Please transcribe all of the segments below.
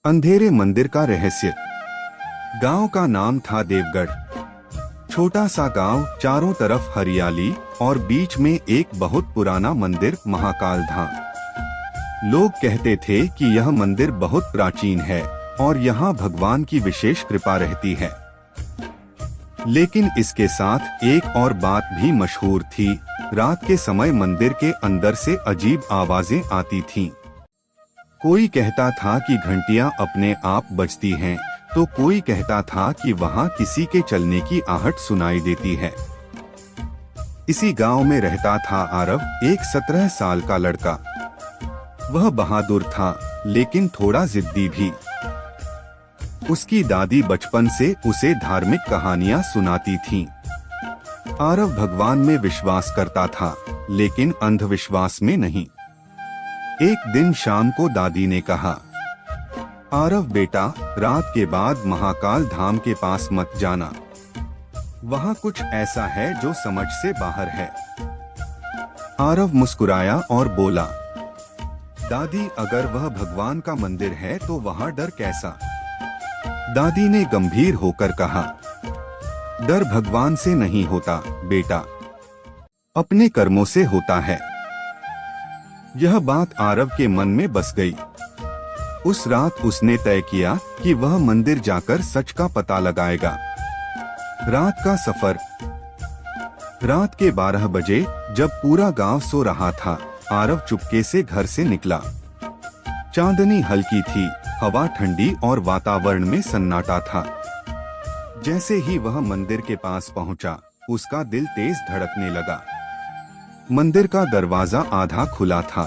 अंधेरे मंदिर का रहस्य। गांव का नाम था देवगढ़। छोटा सा गांव, चारों तरफ हरियाली और बीच में एक बहुत पुराना मंदिर महाकाल धाम। लोग कहते थे कि यह मंदिर बहुत प्राचीन है और यहाँ भगवान की विशेष कृपा रहती है। लेकिन इसके साथ एक और बात भी मशहूर थी। रात के समय मंदिर के अंदर से अजीब आवाजें आती थीं। कोई कहता था कि घंटियां अपने आप बजती हैं, तो कोई कहता था कि वहां किसी के चलने की आहट सुनाई देती है। इसी गांव में रहता था आरव, एक 17 साल का लड़का। वह बहादुर था, लेकिन थोड़ा जिद्दी भी। उसकी दादी बचपन से उसे धार्मिक कहानियां सुनाती थीं। आरव भगवान में विश्वास करता था, लेकिन अंधविश्वास में नहीं। एक दिन शाम को दादी ने कहा, आरव बेटा, रात के बाद महाकाल धाम के पास मत जाना। वहाँ कुछ ऐसा है जो समझ से बाहर है। आरव मुस्कुराया और बोला, दादी, अगर वह भगवान का मंदिर है तो वहाँ डर कैसा? दादी ने गंभीर होकर कहा, डर भगवान से नहीं होता बेटा, अपने कर्मों से होता है। यह बात आरव के मन में बस गई। उस रात उसने तय किया कि वह मंदिर जाकर सच का पता लगाएगा। रात का सफर। रात के 12 बजे, जब पूरा गांव सो रहा था, आरव चुपके से घर से निकला। चांदनी हल्की थी, हवा ठंडी और वातावरण में सन्नाटा था। जैसे ही वह मंदिर के पास पहुंचा, उसका दिल तेज धड़कने लगा। मंदिर का दरवाजा आधा खुला था।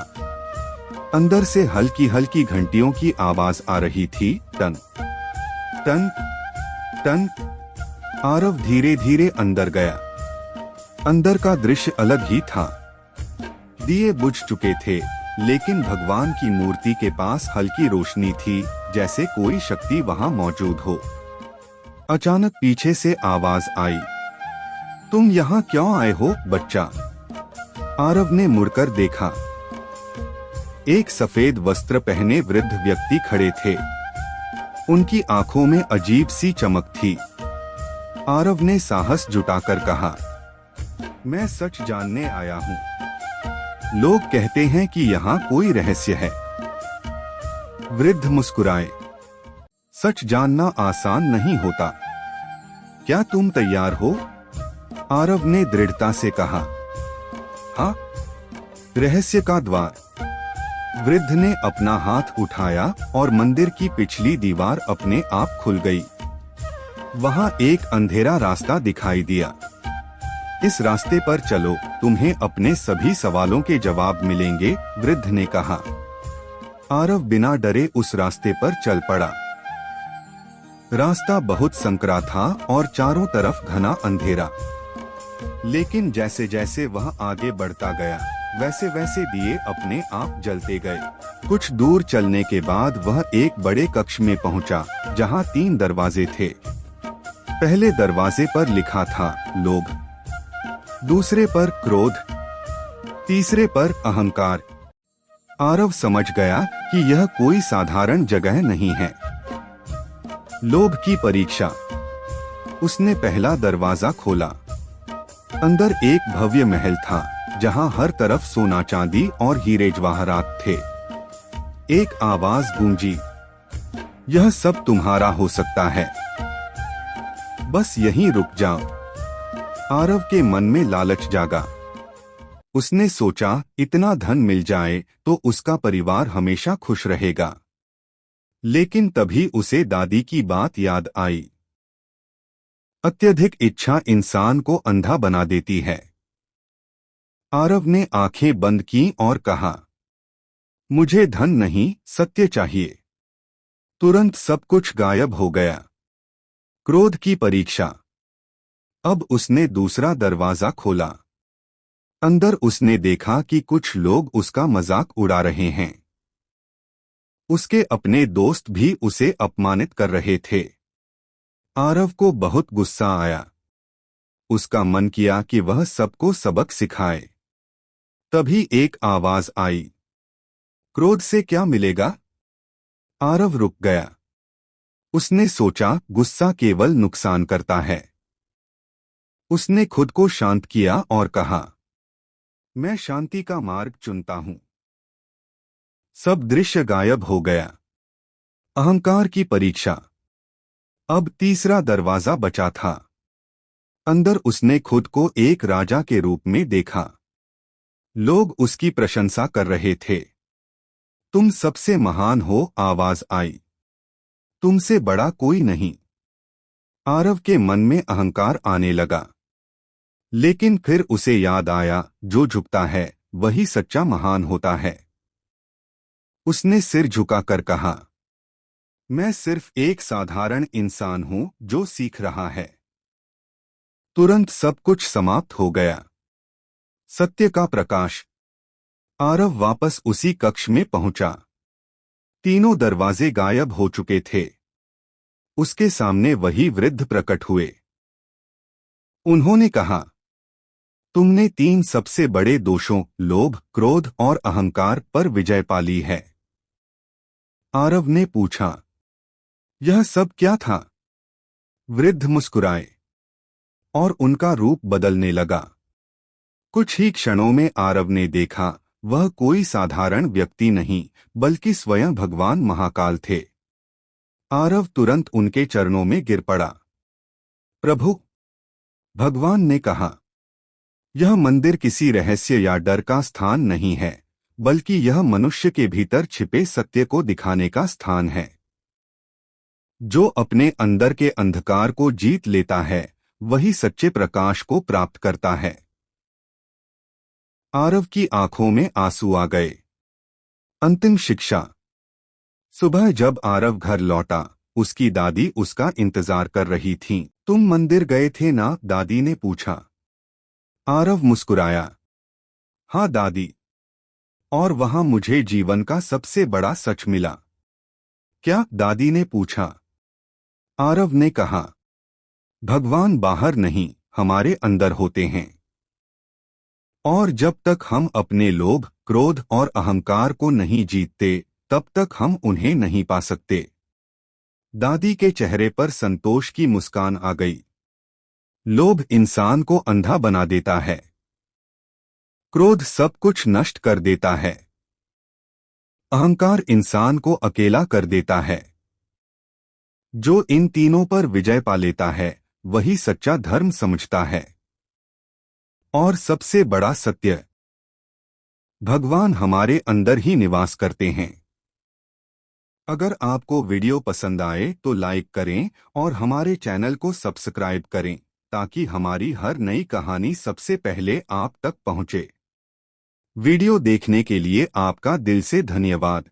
अंदर से हल्की हल्की घंटियों की आवाज आ रही थी, टन टन टन। आरव धीरे धीरे अंदर गया। अंदर का दृश्य अलग ही था। दिए बुझ चुके थे, लेकिन भगवान की मूर्ति के पास हल्की रोशनी थी, जैसे कोई शक्ति वहां मौजूद हो। अचानक पीछे से आवाज आई, तुम यहाँ क्यों आए हो बच्चा? आरव ने मुड़कर देखा। एक सफेद वस्त्र पहने वृद्ध व्यक्ति खड़े थे। उनकी आंखों में अजीब सी चमक थी। आरव ने साहस जुटाकर कहा, मैं सच जानने आया हूँ। लोग कहते हैं कि यहाँ कोई रहस्य है। वृद्ध मुस्कुराए, सच जानना आसान नहीं होता। क्या तुम तैयार हो? आरव ने दृढ़ता से कहा, हाँ। रहस्य का द्वार। वृद्ध ने अपना हाथ उठाया और मंदिर की पिछली दीवार अपने आप खुल गई। वहां एक अंधेरा रास्ता दिखाई दिया। इस रास्ते पर चलो, तुम्हें अपने सभी सवालों के जवाब मिलेंगे, वृद्ध ने कहा। आरव बिना डरे उस रास्ते पर चल पड़ा। रास्ता बहुत संकरा था और चारों तरफ घना अंधेरा। लेकिन जैसे जैसे वह आगे बढ़ता गया, वैसे वैसे दिए अपने आप जलते गए। कुछ दूर चलने के बाद वह एक बड़े कक्ष में पहुंचा, जहां 3 दरवाजे थे। पहले दरवाजे पर लिखा था लोभ, दूसरे पर क्रोध, तीसरे पर अहंकार। आरव समझ गया कि यह कोई साधारण जगह नहीं है। लोभ की परीक्षा। उसने पहला दरवाजा खोला। अंदर एक भव्य महल था, जहां हर तरफ सोना चांदी और हीरे जवाहरात थे। एक आवाज गूंजी, यह सब तुम्हारा हो सकता है, बस यहीं रुक जाओ। आरव के मन में लालच जागा। उसने सोचा, इतना धन मिल जाए तो उसका परिवार हमेशा खुश रहेगा। लेकिन तभी उसे दादी की बात याद आई। अत्यधिक इच्छा इंसान को अंधा बना देती है। आरव ने आंखें बंद की और कहा, मुझे धन नहीं, सत्य चाहिए। तुरंत सब कुछ गायब हो गया। क्रोध की परीक्षा। अब उसने दूसरा दरवाजा खोला। अंदर उसने देखा कि कुछ लोग उसका मजाक उड़ा रहे हैं। उसके अपने दोस्त भी उसे अपमानित कर रहे थे। आरव को बहुत गुस्सा आया। उसका मन किया कि वह सबको सबक सिखाए। तभी एक आवाज आई, क्रोध से क्या मिलेगा? आरव रुक गया। उसने सोचा, गुस्सा केवल नुकसान करता है। उसने खुद को शांत किया और कहा, मैं शांति का मार्ग चुनता हूं। सब दृश्य गायब हो गया। अहंकार की परीक्षा। अब तीसरा दरवाजा बचा था। अंदर उसने खुद को एक राजा के रूप में देखा। लोग उसकी प्रशंसा कर रहे थे। तुम सबसे महान हो, आवाज आई। तुमसे बड़ा कोई नहीं। आरव के मन में अहंकार आने लगा। लेकिन फिर उसे याद आया, जो झुकता है वही सच्चा महान होता है। उसने सिर झुकाकर कहा, मैं सिर्फ एक साधारण इंसान हूं जो सीख रहा है। तुरंत सब कुछ समाप्त हो गया। सत्य का प्रकाश। आरव वापस उसी कक्ष में पहुंचा। तीनों दरवाजे गायब हो चुके थे। उसके सामने वही वृद्ध प्रकट हुए। उन्होंने कहा, तुमने 3 सबसे बड़े दोषों, लोभ, क्रोध और अहंकार पर विजय पा ली है। आरव ने पूछा, यह सब क्या था? वृद्ध मुस्कुराए और उनका रूप बदलने लगा। कुछ ही क्षणों में आरव ने देखा, वह कोई साधारण व्यक्ति नहीं बल्कि स्वयं भगवान महाकाल थे। आरव तुरंत उनके चरणों में गिर पड़ा। प्रभु, भगवान ने कहा, यह मंदिर किसी रहस्य या डर का स्थान नहीं है, बल्कि यह मनुष्य के भीतर छिपे सत्य को दिखाने का स्थान है। जो अपने अंदर के अंधकार को जीत लेता है, वही सच्चे प्रकाश को प्राप्त करता है। आरव की आंखों में आंसू आ गए। अंतिम शिक्षा। सुबह जब आरव घर लौटा, उसकी दादी उसका इंतजार कर रही थीं। तुम मंदिर गए थे ना? दादी ने पूछा। आरव मुस्कुराया, हाँ दादी, और वहां मुझे जीवन का सबसे बड़ा सच मिला। क्या? दादी ने पूछा। आरव ने कहा, भगवान बाहर नहीं, हमारे अंदर होते हैं। और जब तक हम अपने लोभ, क्रोध और अहंकार को नहीं जीतते, तब तक हम उन्हें नहीं पा सकते। दादी के चेहरे पर संतोष की मुस्कान आ गई। लोभ इंसान को अंधा बना देता है। क्रोध सब कुछ नष्ट कर देता है। अहंकार इंसान को अकेला कर देता है। जो इन तीनों पर विजय पा लेता है, वही सच्चा धर्म समझता है। और सबसे बड़ा सत्य, भगवान हमारे अंदर ही निवास करते हैं। अगर आपको वीडियो पसंद आए तो लाइक करें और हमारे चैनल को सब्सक्राइब करें, ताकि हमारी हर नई कहानी सबसे पहले आप तक पहुंचे। वीडियो देखने के लिए आपका दिल से धन्यवाद।